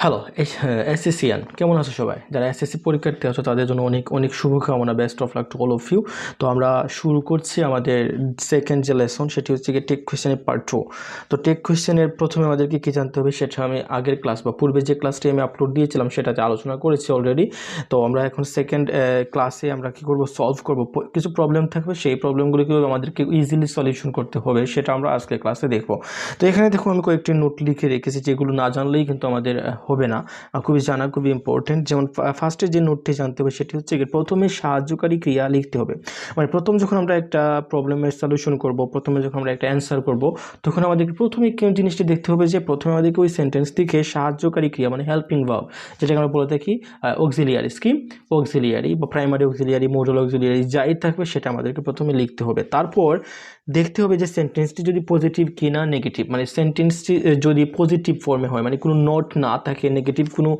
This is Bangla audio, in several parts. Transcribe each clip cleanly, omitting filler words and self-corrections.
হ্যালো এসএসসিয়ান কেমন আছো সবাই? যারা এসএসসি পরীক্ষার্থী আছো তাদের জন্য অনেক অনেক শুভকামনা, best of luck to all of you. তো আমরা শুরু করছি আমাদের সেকেন্ড যে লেসন, সেটি হচ্ছে গিয়ে টেক কোয়েশ্চেনের পার্ট 2। তো টেক কোয়েশ্চেনের প্রথমে আমাদেরকে কী জানতে হবে সেটা আমি আগের ক্লাস বা পূর্বে যে ক্লাসটি আমি আপলোড দিয়েছিলাম সেটাতে আলোচনা করেছি অলরেডি। তো আমরা এখন সেকেন্ড ক্লাসে আমরা কী করব, সলভ করব। কিছু প্রবলেম থাকবে, সেই প্রবলেমগুলো কীভাবে আমাদেরকে ইজিলি সলিউশন করতে হবে সেটা আমরা আজকে ক্লাসে দেখব। তো এখানে দেখো আমি কয়েকটি নোট লিখে রেখেছি, যেগুলো না জানলেই কিন্তু আমাদের হবে না, খুবই জানা খুবই ইম্পর্টেন্ট। যেমন ফার্স্টে যে নোটটি জানতে হবে সেটি হচ্ছে প্রথমে সাহায্যকারী ক্রিয়া লিখতে হবে। মানে প্রথম যখন আমরা একটা প্রবলেমের সলিউশন করব, প্রথমে যখন আমরা একটা অ্যান্সার করব, তখন আমাদেরকে প্রথমে কোন জিনিসটি দেখতে হবে যে প্রথমে আমাদেরকে ওই সেন্টেন্স থেকে সাহায্যকারী ক্রিয়া মানে হেল্পিং ভার্ব, যেটাকে আমরা বলে থাকি অক্সিলিয়ারি স্কিম, অক্সিলিয়ারি বা প্রাইমারি অক্সিলিয়ারি, মডুল অক্সিলিয়ারি যাই থাকবে সেটা আমাদেরকে প্রথমে লিখতে হবে। তারপর দেখতে হবে যে সেন্টেন্সটি যদি পজিটিভ কি না নেগেটিভ, মানে সেন্টেন্সটি যদি পজিটিভ ফর্মে হয়, মানে কোনো নোট না থাকে, নেগেটিভ কোনো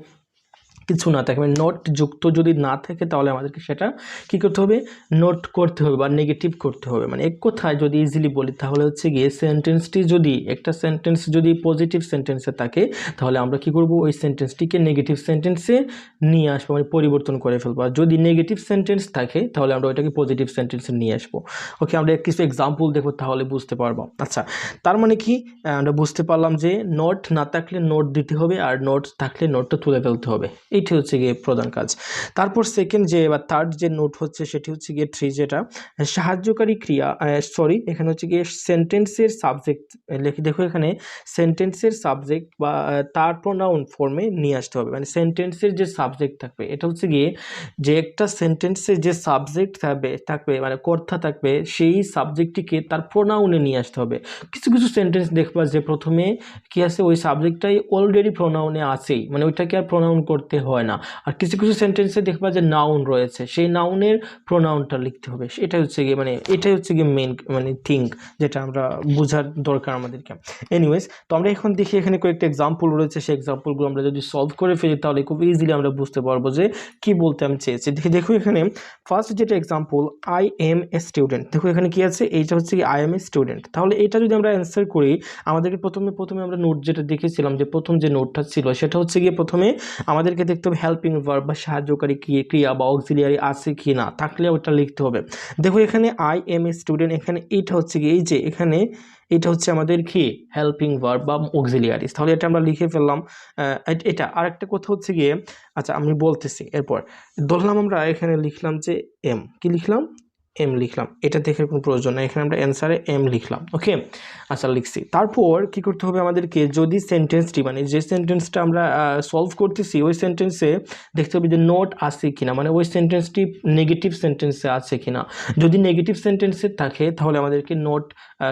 কিছু না থাকে, মানে নোট যুক্ত যদি না থাকে, তাহলে আমাদেরকে সেটা কী করতে হবে, নোট করতে হবে বা নেগেটিভ করতে হবে। মানে এক কথায় যদি ইজিলি বলি তাহলে হচ্ছে গিয়ে সেন্টেন্সটি যদি একটা সেন্টেন্স যদি পজিটিভ সেন্টেন্সে থাকে, তাহলে আমরা কি করব, ওই সেন্টেন্সটিকে নেগেটিভ সেন্টেন্সে নিয়ে আসবো, মানে পরিবর্তন করে ফেলবো। আর যদি নেগেটিভ সেন্টেন্স থাকে তাহলে আমরা ওইটাকে পজিটিভ সেন্টেন্সে নিয়ে আসবো। ওকে, আমরা কিছু এক্সাম্পল দেখবো, তাহলে বুঝতে পারবো। আচ্ছা, তার মানে কি আমরা বুঝতে পারলাম যে নোট না থাকলে নোট দিতে হবে, আর নোট থাকলে নোটটা তুলে ফেলতে হবে। এইটি হচ্ছে গিয়ে প্রধান কাজ। তারপর সেকেন্ড যে বা থার্ড যে নোট হচ্ছে সেটি হচ্ছে গিয়ে 3, যেটা সাহায্যকারী ক্রিয়া, এখানে হচ্ছে গিয়ে সেন্টেন্সের সাবজেক্ট লিখে, দেখো এখানে সেন্টেন্সের সাবজেক্ট বা তার প্রোনাউন ফর্মে নিয়ে আসতে হবে। মানে সেন্টেন্সের যে সাবজেক্ট থাকবে, এটা হচ্ছে গিয়ে যে একটা সেন্টেন্সের যে সাবজেক্ট থাকবে মানে কর্তা থাকবে, সেই সাবজেক্টটিকে তার প্রোনাউনে নিয়ে আসতে হবে। কিছু কিছু সেন্টেন্স দেখবা যে প্রথমে কি আছে, ওই সাবজেক্টটাই অলরেডি প্রোনাউনে আছেই, মানে ওইটাকে আর প্রোনাউন করতে হয় না। আর কিছু কিছু সেন্টেন্সে দেখবা যে নাউন রয়েছে, সেই নাউনের প্রোনাউনটা লিখতে হবে। এটাই হচ্ছে গিয়ে মানে এটাই হচ্ছে গিয়ে মেন মানে থিঙ্ক, যেটা আমরা বোঝার দরকার আমাদেরকে। এনিওয়েজ, তো আমরা এখন দেখি এখানে কয়েকটা এক্সাম্পল রয়েছে, সেই এক্সাম্পলগুলো আমরা যদি সলভ করে ফেলি তাহলে খুব ইজিলি আমরা বুঝতে পারবো যে কি বলতে আমি চেয়েছি। দেখো এখানে ফার্স্ট যেটা example, I M a student. দেখো এখানে কি আছে, এইটা হচ্ছে কি আই এম এ স্টুডেন্ট। তাহলে এটা যদি আমরা অ্যান্সার করি, আমাদেরকে প্রথমে আমরা নোট যেটা দেখেছিলাম, যে প্রথম যে নোটটা ছিল সেটা হচ্ছে গিয়ে প্রথমে আমাদেরকে দেখতে হবে হেল্পিং ভার্ব বা সাহায্যকারী ক্রিয়া বা অক্সিলিয়ারি আছে কি না, থাকলে ওটা লিখতে হবে। দেখো এখানে আই এম এ স্টুডেন্ট, এখানে এইটা হচ্ছে গিয়ে এই যে এখানে এটা হচ্ছে আমাদের কি হেল্পিং ভার্ব বা অক্সিলিয়ারিস, তাহলে এটা আমরা লিখে ফেললাম। এটা আরেকটা কথা হচ্ছে গিয়ে, আচ্ছা আমি বলতেছি, এরপর ধরলাম আমরা এখানে লিখলাম যে এম, কি লিখলাম, এম লিখলাম। এটা দেখার কোনো প্রয়োজন নেই, এখানে আমরা অ্যান্সারে এম লিখলাম। ওকে, আচ্ছা লিখছি। তারপর কি করতে হবে আমাদেরকে, যদি সেন্টেন্সটি মানে যে সেন্টেন্সটা আমরা সলভ করতেছি ওই সেন্টেন্সে দেখতে হবে যে নোট আছে কিনা, মানে ওই সেন্টেন্সটি নেগেটিভ সেন্টেন্সে আছে কিনা। যদি নেগেটিভ সেন্টেন্সে থাকে তাহলে আমাদেরকে নোট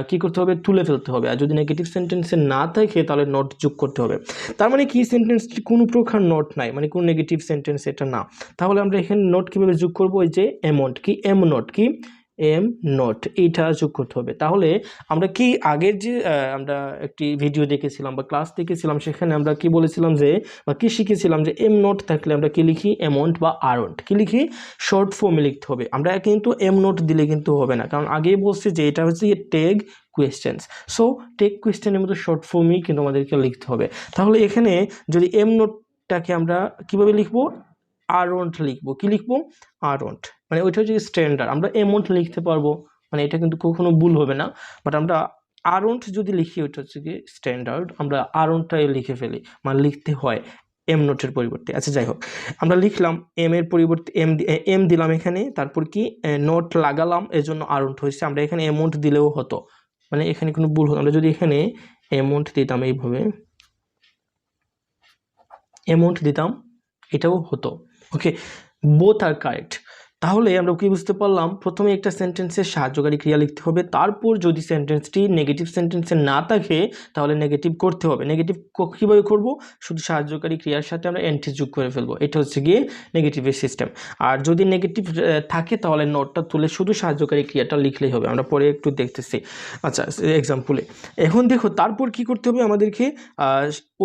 কি করতে হবে, তুলে ফেলতে হবে। আর যদি নেগেটিভ সেন্টেন্সে না থাকে তাহলে নোট যোগ করতে হবে। তার মানে কি, সেন্টেন্সটি কোনো প্রকার নোট নাই, মানে কোনো নেগেটিভ সেন্টেন্স এটা না। তাহলে আমরা এখানে নোট কীভাবে যোগ করবো, ওই যে অ্যামাউন্ট কি এম নোট কি এম নোট, এইটা যোগ করতে হবে। তাহলে আমরা কি আগের যে আমরা একটি ভিডিও দেখেছিলাম বা ক্লাস দেখেছিলাম, সেখানে আমরা কি বলেছিলাম যে বা কি শিখেছিলাম যে এম নোট থাকলে আমরা কি লিখি, অ্যামাউন্ট বা আরন্ট কি লিখি, শর্ট ফর্মে লিখতে হবে। আমরা কিন্তু এম নোট দিলে কিন্তু হবে না, কারণ আগেই বলছি যে এটা হচ্ছে টেগ কোয়েশ্চেন্স। সো টেক কোয়েশ্চেনের মতো শর্ট ফর্মই কিন্তু আমাদেরকে লিখতে হবে। তাহলে এখানে যদি এম নোটটাকে আমরা কিভাবে লিখবো, আরন্ট লিখবো, কি লিখবো, আরন্ট, মানে ওইটা হচ্ছে স্ট্যান্ডার্ড। আমরা অ্যামাউন্ট লিখতে পারবো, মানে এটা কিন্তু কখনো ভুল হবে না, বাট আমরা আরন্ট যদি লিখি ওইটা হচ্ছে কি স্ট্যান্ডার্ড, আমরা আরন্টটাই লিখে ফেলি, মানে লিখতে হয় এম নোটের পরিবর্তে। আচ্ছা যাই হোক, আমরা লিখলাম এম এর পরিবর্তে এম দিলাম এখানে, তারপর কি নোট লাগালাম, এজন্য আরন্ট হয়েছে। আমরা এখানে অ্যামাউন্ট দিলেও হতো, মানে এখানে কোনো ভুল হতো। আমরা যদি এখানে অ্যামাউন্ট দিতাম, এইভাবে অ্যামাউন্ট দিতাম, এটাও হতো। ওকে, বোথ আর কারেক্ট। তাহলে আমরা কি বুঝতে পারলাম, প্রথমে একটা সেন্টেন্সের সাহায্যকারী ক্রিয়া লিখতে হবে, তারপর যদি সেন্টেন্সটি নেগেটিভ সেন্টেন্সে না থাকে তাহলে নেগেটিভ করতে হবে। নেগেটিভ কীভাবে করব, শুধু সাহায্যকারী ক্রিয়ার সাথে আমরা এন্টি যোগ করে ফেলবো, এটা হচ্ছে গিয়ে নেগেটিভের সিস্টেম। আর যদি নেগেটিভ থাকে তাহলে নোটটা তুলে শুধু সাহায্যকারী ক্রিয়াটা লিখলেই হবে। আমরা পরে একটু দেখতেছি, আচ্ছা এক্সাম্পলে। এখন দেখো তারপর কি করতে হবে আমাদেরকে,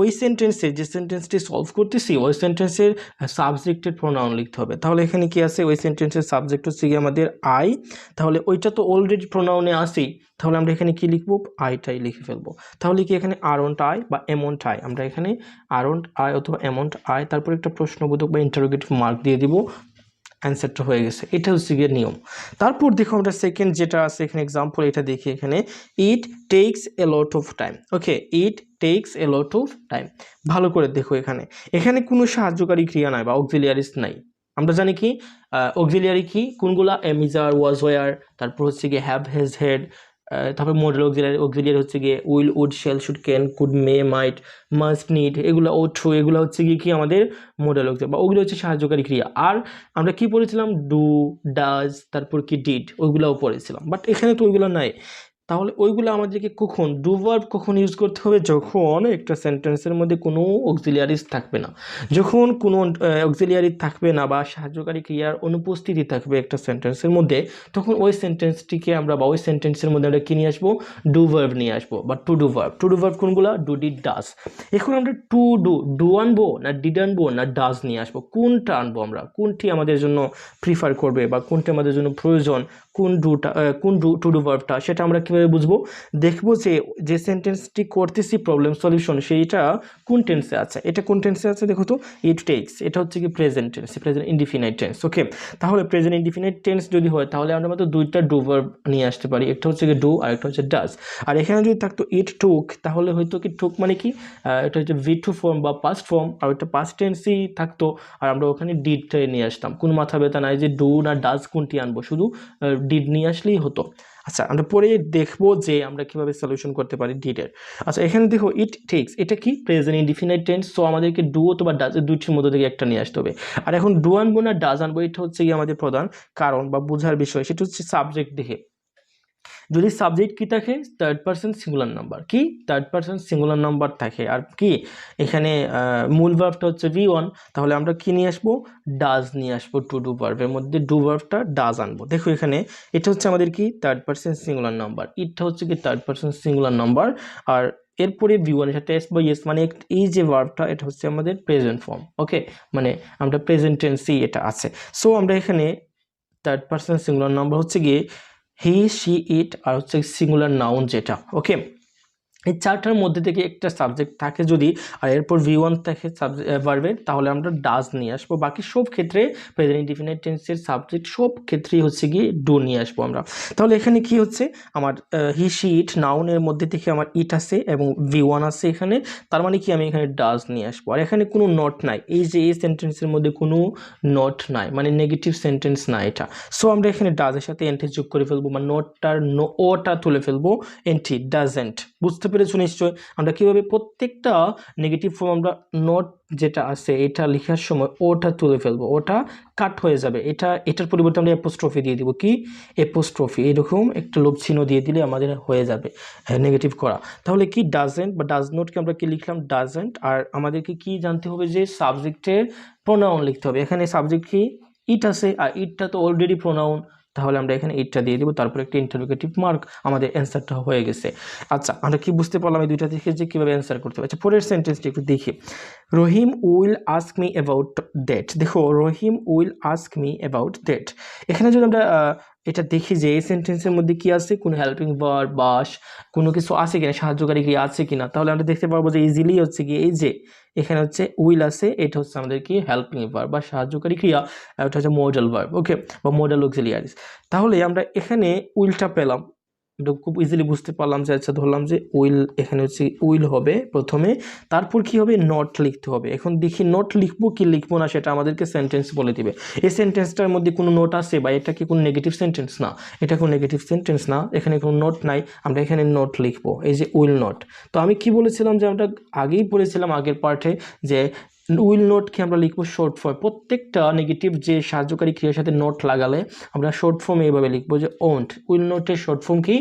ওই সেন্টেন্সে যে সেন্টেন্সটি সলভ করতেছি ওই সেন্টেন্সের সাবজেক্টের প্রোনাউন লিখতে হবে। তাহলে এখানে কি আছে, ওই সেন্টেন্সের সেন্টেন্সের সাবজেক্ট হচ্ছে গিয়ে আমাদের আই, তাহলে ওইটা তো অলরেডি প্রোনাউনে আসেই, তাহলে আমরা এখানে কি লিখবো, আইটাই লিখে ফেলবো। তাহলে কি এখানে আরন্ট আই বা এমন্ট আই, আমরা এখানে আরন্ট আই অথবা এমন্ট আই, তারপর একটা প্রশ্নবোধক বা ইন্টারোগেটিভ মার্ক দিয়ে দিব, অ্যান্সারটা হয়ে গেছে। এটা হচ্ছে গিয়ে নিয়ম। তারপর দেখো আমরা সেকেন্ড যেটা আছে এখানে এক্সাম্পল, এটা দেখি এখানে ইট tax A lot of time. Okay, it tax A lot of time. ভালো করে দেখো এখানে, এখানে কোনো সাহায্যকারী ক্রিয়া নাই বা অক্সিলিয়ারিস নাই। আমরা জানি কি অক্সিলিয়ারি কি কোনগুলা, এমিজার, ওয়াজ, ওয়ার, তারপর হচ্ছে গিয়ে হ্যাভ, হ্যাজ, হেড, তারপর মডেল অক্সিলিয়ারি হচ্ছে গিয়ে will, would, shall, should, can, could, may, might, must, need, এগুলো ও ট্রু, এগুলো হচ্ছে গিয়ে কি আমাদের মডেল অক্সিলিয়ারি বা ওগুলো হচ্ছে সাহায্যকারী ক্রিয়া। আর আমরা কি পড়েছিলাম, ডু, ডাজ, তারপর কি ডিড, ওইগুলোও পড়েছিলাম, বাট এখানে তো ওইগুলো নাই। তাহলে ওইগুলো আমাদেরকে কখন ডু ভার্ব কখন ইউজ করতে হবে, যখন একটা সেন্টেন্সের মধ্যে কোনো অক্সিলিয়ারিস থাকবে না, যখন কোনো অক্সিলিয়ারি থাকবে না বা সাহায্যকারী ক্রিয়ার অনুপস্থিতি থাকবে একটা সেন্টেন্সের মধ্যে, তখন ওই সেন্টেন্সটিকে আমরা বা ওই সেন্টেন্সের মধ্যে আমরা কি নিয়ে আসবো, ডু ভার্ব নিয়ে আসবো বা to do verb. To do verb কোনগুলো, ডু, ডিড, ডাজ। এখন আমরা টু ডু আনবো না ডিড আনবো না ডাজ নিয়ে আসবো, কোনটা আনবো আমরা, কোনটি আমাদের জন্য প্রিফার করবে বা কোনটি আমাদের জন্য প্রয়োজন, কোন টু ডু ভার্বটা, সেটা আমরা কিভাবে বুঝবো, দেখবো যে সেন্টেন্সটি করতেছি প্রবলেম সলিউশন সেইটা কোন টেন্সে আছে। এটা কোন টেন্সে আছে দেখো তো, ইট টেক্স, এটা হচ্ছে কি present tense, present indefinite tense. Okay, তাহলে প্রেজেন্ট ইনডিফিনাইট টেন্স যদি হয় তাহলে আমরা মাত্র দুইটা ডু ভার্ব নিয়ে আসতে পারি, একটা হচ্ছে কি ডু আর একটা হচ্ছে ডাজ। আর এখানে যদি থাকতো ইট টুক, তাহলে হয়তো কি টুক মানে কি, এটা হচ্ছে ভি টু ফর্ম বা পাস্ট ফর্ম, আর ওইটা পাস্ট টেন্সই থাকতো, আর আমরা ওখানে ডিডটাই নিয়ে আসতাম। কোনো মাথা ব্যথা নাই যে ডু না ডাজ কোনটি আনবো, শুধু ডিড নিয়ে আসলেই হতো। আচ্ছা, আমরা পরে দেখবো যে আমরা কিভাবে সলিউশন করতে পারি ডিডের। আচ্ছা, এখানে দেখো ইট টেক্স, এটা কি প্রেজেন্ট ইনডিফিনাইট টেন্স, সো আমাদেরকে ডু অথবা ডাজ দুইটির মধ্যে থেকে একটা নিয়ে আসতে হবে। আর এখন ডু আনবো না ডাজ আনবো, এটা হচ্ছে কি আমাদের প্রধান কারণ বা বোঝার বিষয়, সেটা হচ্ছে সাবজেক্ট দেখে। যদি সাবজেক্ট কি থাকে, থার্ড পারসন সিঙ্গুলার নাম্বার, কি থার্ড পারসন সিঙ্গুলার নাম্বার থাকে, আর কি এখানে মূল ভার্বটা হচ্ছে V1, তাহলে আমরা কি নিয়ে আসবো, ডাজ নিয়ে আসবো। টু ডু ভার্বের মধ্যে ডু ভার্বটা ডাজ আনবো। দেখো এখানে এটা হচ্ছে আমাদের কি থার্ড পারসন সিঙ্গুলার নাম্বার, ইটটা হচ্ছে কি থার্ড পারসন সিঙ্গুলার নাম্বার, আর এরপরে V1 এর সাথে এস বা ইয়েস, মানে এই যে ভার্বটা এটা হচ্ছে আমাদের প্রেজেন্ট ফর্ম। ওকে, মানে আমরা প্রেজেন্ট টেন্সই এটা আছে। সো আমরা এখানে থার্ড পারসন সিঙ্গুলার নাম্বার হচ্ছে গিয়ে হি, শি, ইট, আর হচ্ছে সিঙ্গুলার নাউন যেটা। ওকে, এই চারটার মধ্যে থেকে একটা সাবজেক্ট থাকে যদি, আর এরপর V1 থাকে ভার্বের, তাহলে আমরা ডাজ নিয়ে আসবো। বাকি সব ক্ষেত্রে প্রেজেন্ট ইনডিফিনাইট টেন্সের সাবজেক্ট সব ক্ষেত্রেই হচ্ছে গিয়ে ডু নিয়ে আসবো আমরা। তাহলে এখানে কি হচ্ছে, আমার হি, শি, ইট নাউনের মধ্যে থেকে আমার ইট আছে এবং V1 আছে এখানে, তার মানে কি আমি এখানে ডাজ নিয়ে আসবো। আর এখানে কোনো নট নাই, এই যে এই সেন্টেন্সের মধ্যে কোনো নট নাই, মানে নেগেটিভ সেন্টেন্স না এটা। সো আমরা এখানে ডাজের সাথে এন্টি যোগ করে ফেলবো, বা নটটার ওটা তুলে ফেলবো, এন্টি, ডাজেন্ট। বুঝতে পেরেছো নিশ্চয় আমরা কিভাবে প্রত্যেকটা নেগেটিভ ফর্ম আমরা নট যেটা আছে এটা লেখার সময় ওটা তুলে ফেলবো, ওটা কাট হয়ে যাবে, এটার পরিবর্তে আমরা অ্যাপোস্ট্রফি দিয়ে দিব, কি অ্যাপোস্ট্রফি, এরকম একটা লোভ চিহ্ন দিয়ে দিলে আমাদের হয়ে যাবে নেগেটিভ করা। তাহলে কি ডাজেন্ট বা ডাজ নটকে আমরা কি লিখলাম, ডাজেন্ট। আর আমাদেরকে কি জানতে হবে যে সাবজেক্টের প্রোনাউন লিখতে হবে। এখানে সাবজেক্ট কি ইট আছে, আর ইটটা তো অলরেডি প্রোনাউন, তাহলে আমরা এখানে ইটটা দিয়ে দিব, তারপর একটা ইন্টারোগেটিভ মার্ক, আমাদের অ্যান্সারটা হয়ে গেছে। আচ্ছা, আমরা কি বুঝতে পারলাম এই দুইটা থেকে যে কীভাবে অ্যান্সার করতে হবে। আচ্ছা, পরের সেন্টেন্সটি একটু দেখি, Rahim will ask me about that. দেখো, Rahim will ask me about that, এখানে যদি আমরা এটা দেখি যে এই সেন্টেন্সের মধ্যে কি আছে, কোনো হেল্পিং ভার্ব বাস কোনো কিছু আছে কিনা, সাহায্যকারী ক্রিয়া আছে কিনা, তাহলে আমরা দেখতে পারবো যে ইজিলি হচ্ছে কি এই যে এখানে হচ্ছে উইল আছে, এটা হচ্ছে আমাদের কি হেল্পিং ভার্ব বা সাহায্যকারী ক্রিয়া, এটা হচ্ছে মডেল ভার্ব। ওকে, বা মডেল অক্সিলিয়ারিস। তাহলে আমরা এখানে উইলটা পেলাম, এটা খুব ইজিলি বুঝতে পারলাম যে আচ্ছা ধরলাম যে উইল, এখানে হচ্ছে উইল হবে প্রথমে, তারপর কি হবে, নট লিখতে হবে। এখন দেখি নট লিখবো কি লিখবো না, সেটা আমাদেরকে সেন্টেন্স বলে দিবে। এই সেন্টেন্সটার মধ্যে কোনো নোট আছে বা এটা কি কোনো নেগেটিভ সেন্টেন্স না, এটা কোনো নেগেটিভ সেন্টেন্স না, এখানে কোনো নোট নাই, আমরা এখানে নোট লিখবো, এই যে উইল নট। তো আমি কি বলেছিলাম যে আমরা আগেই পড়েছিলাম আগের পার্টে যে উইল নোটকে আমরা লিখবো শর্ট ফর্ম। প্রত্যেকটা নেগেটিভ যে সাহায্যকারী ক্রিয়ার সাথে নোট লাগালে আমরা শর্ট ফর্ম এইভাবে লিখবো যে ওন্ট, উইল নোটের শর্ট ফর্ম কি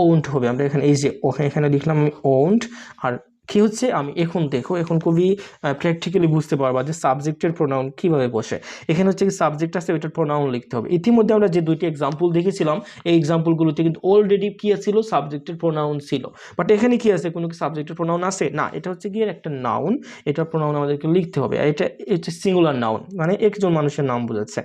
ওন্ট হবে। আমরা এখানে এই যে এখানে লিখলাম আমি ওন্ট, আর কি হচ্ছে আমি এখন দেখো এখন খুবই প্র্যাকটিক্যালি বুঝতে পারবা যে সাবজেক্টের প্রোনাউন কিভাবে বসে। এখানে হচ্ছে কি সাবজেক্ট আছে, ওইটার প্রোনাউন লিখতে হবে। ইতিমধ্যে আমরা যে দুইটি এক্সাম্পল দেখেছিলাম এই এক্সাম্পলগুলোতে কিন্তু অলরেডি কি ছিল, সাবজেক্টের প্রোনাউন ছিল। বাট এখানে কি আছে, কোনো কি সাবজেক্টের প্রোনাউন আছে না, এটা হচ্ছে গিয়ে একটা নাউন, এটা প্রোনাউন আমাদেরকে লিখতে হবে। আর এটা হচ্ছে সিঙ্গুলার নাউন, মানে একজন মানুষের নাম বোঝাচ্ছে।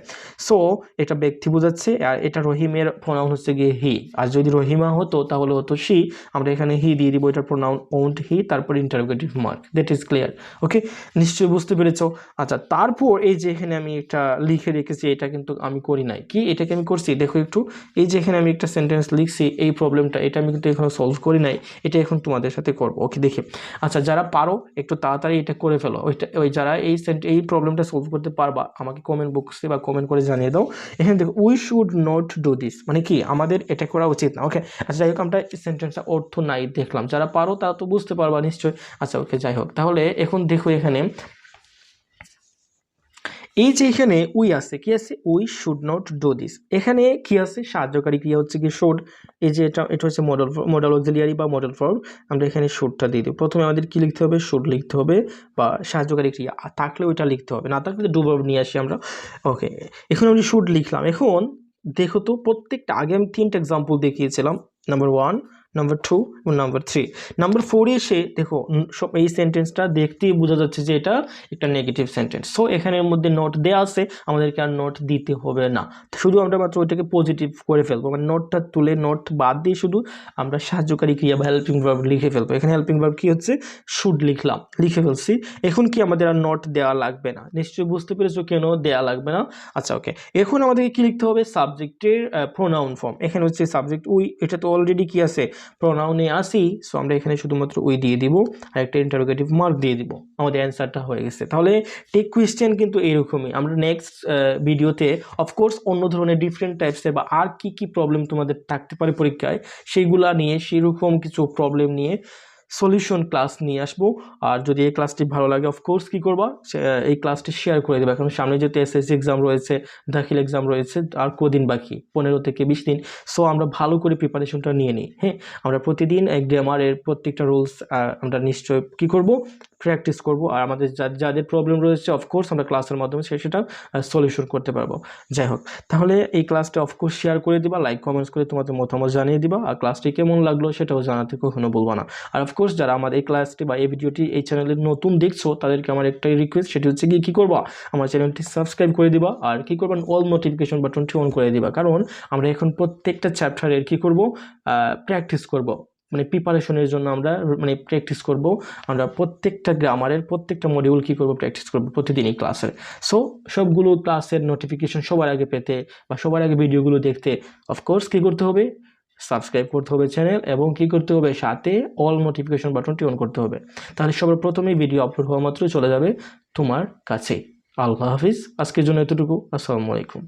সো এটা ব্যক্তি বোঝাচ্ছে, আর এটা রহিমের প্রোনাউন হচ্ছে গিয়ে হি। আর যদি রহিমা হতো তাহলে হতো শি, আমরা এখানে হি দিয়ে দিব, এটার প্রোনাউন ওন্ট হি, তারপর interrogative mark. That is clear. Okay, নিশ্চয়ই বুঝতে পেরেছো। আচ্ছা, তারপর এই যে এখানে আমি একটা লিখে রেখেছি, এটা কিন্তু আমি করি নাই, কি এটাকে আমি করছি দেখো একটু। এই যে এখানে আমি একটা সেন্টেন্স লিখছি, এই প্রবলেমটা এটা আমি কিন্তু এখনো সলভ করি নাই, এটা এখন তোমাদের সাথে করবো। ওকে, দেখি। আচ্ছা, যারা পারো একটু তাড়াতাড়ি এটা করে ফেলো। ওই যারা এই প্রবলেমটা সলভ করতে পারবা আমাকে কমেন্ট বক্সে বা কমেন্ট করে জানিয়ে দাও। এখানে দেখো we should not do this, মানে কি আমাদের এটা করা উচিত না। ওকে, আচ্ছা যাই হোক, আমরা সেন্টেন্সটা অর্থ নাই দেখলাম, যারা পারো তারা তো বুঝতে পারবা নিশ্চয়ই। আচ্ছা ওকে, যাই হোক, তাহলে এখন দেখো এখানে এই যে এখানে উই আছে, কি আছে, we should not do this. এখানে কি আছে, সাহায্যকারী ক্রিয়া হচ্ছে কি শুড। এই যে এটা হচ্ছে মডেল অক্সিলিয়ারি বা মডেল ফর্ম, আমরা এখানে শুডটা দিয়ে দিই। প্রথমে আমাদের কি লিখতে হবে, শুড লিখতে হবে, বা সাহায্যকারী ক্রিয়া থাকলে ওইটা লিখতে হবে, না থাকলে ডু ভার্ব নিয়ে আসি আমরা। ওকে, এখন আমি শুড লিখলাম। এখন দেখো তো প্রত্যেকটা, আগে আমি 3টা এক্সাম্পল দেখিয়েছিলাম, নাম্বার 1, নাম্বার 2 এবং নাম্বার 3। নাম্বার 4 এসে দেখো সব এই সেন্টেন্সটা দেখতেই বোঝা যাচ্ছে যে এটা একটা নেগেটিভ সেন্টেন্স। সো এখানের মধ্যে নোট দেওয়া আছে, আমাদেরকে আর নোট দিতে হবে না, শুধু আমরা মাত্র ওইটাকে পজিটিভ করে ফেলবো, মানে নোটটা তুলে নোট বাদ দিয়ে শুধু আমরা সাহায্যকারী ক্রিয়া বা হেল্পিং ভার্ব লিখে ফেলবো। এখানে হেল্পিং ভার্ব কি হচ্ছে, শুড লিখলাম, লিখে ফেলছি। এখন কি আমাদের আর নোট দেওয়া লাগবে না, নিশ্চয়ই বুঝতে পেরেছো কেন দেওয়া লাগবে না। আচ্ছা ওকে, এখন আমাদেরকে কি লিখতে হবে, সাবজেক্টের প্রোনাউন ফর্ম। এখানে হচ্ছে সাবজেক্ট উই, এটা তো অলরেডি কি আছে, প্রোনাউনে আসি। সো আমরা এখানে শুধুমাত্র উই দিয়ে দিব আর একটা ইন্টারোগেটিভ মার্ক দিয়ে দিব, আমাদের অ্যান্সারটা হয়ে গেছে। তাহলে টেক কোয়েশ্চেন কিন্তু এরকমই। আমরা নেক্সট ভিডিওতে অফকোর্স অন্য ধরনের ডিফারেন্ট টাইপসের বা আর কি কি প্রবলেম তোমাদের থাকতে পারে পরীক্ষায়, সেইগুলা নিয়ে, সেরকম কিছু প্রবলেম নিয়ে সলিউশন ক্লাস নিয়ে আসবো। আর যদি এই ক্লাসটি ভালো লাগে অফকোর্স কি করবা, এই ক্লাসটি শেয়ার করে দেবে। কারণ সামনে যেহেতু এসএসসি এক্সাম রয়েছে, দাখিল এক্সাম রয়েছে, আর কদিন বাকি, 15 থেকে 20 দিন। সো আমরা ভালো করে প্রিপারেশনটা নিয়ে নিই। হ্যাঁ, আমরা প্রতিদিন গ্রামারের প্রত্যেকটা রুলস আমরা নিশ্চয় কি করব, প্র্যাকটিস করব। আর আমাদের যাদের প্রবলেম রয়েছে অফকোর্স আমরা ক্লাসের মাধ্যমে সেটা সলিউশন করতে পারবো। যাই হোক, তাহলে এই ক্লাসটা অফকোর্স শেয়ার করে দিবা, লাইক কমেন্টস করে তোমাদের মতামত জানিয়ে দিবা, আর ক্লাসটি কেমন লাগলো সেটাও জানাতে কখনো বলবা না। আর অফকোর্স যারা আমার এই ক্লাসটি বা এই ভিডিওটি এই চ্যানেলে নতুন দেখছো তাদেরকে আমার একটাই রিকোয়েস্ট, সেটি হচ্ছে কি করবা, আমার চ্যানেলটি সাবস্ক্রাইব করে দিবা, আর কি করবেন, অল নোটিফিকেশন বাটনটি অন করে দিবা। কারণ আমরা এখন প্রত্যেকটা চ্যাপ্টারের কি করব, প্র্যাকটিস করব, মানে প্রিপারেশনের জন্য আমরা মানে প্র্যাকটিস করব। আমরা প্রত্যেকটা গ্রামারের প্রত্যেকটা মডিউল কি করব, প্র্যাকটিস করব প্রতিদিনই ক্লাসের। সো সবগুলো ক্লাসের নোটিফিকেশন সবার আগে পেতে বা সবার আগে ভিডিওগুলো দেখতে অফকোর্স কি করতে হবে, সাবস্ক্রাইব করতে হবে চ্যানেল, এবং কি করতে হবে, সাথে অল নোটিফিকেশন বাটনটি অন করতে হবে। তাহলে সবার প্রথমেই ভিডিও আপলোড হওয়া মাত্র চলে যাবে তোমার কাছে। আল্লাহ হাফিজ, আজকের জন্য এতটুকু। আসসালামু আলাইকুম।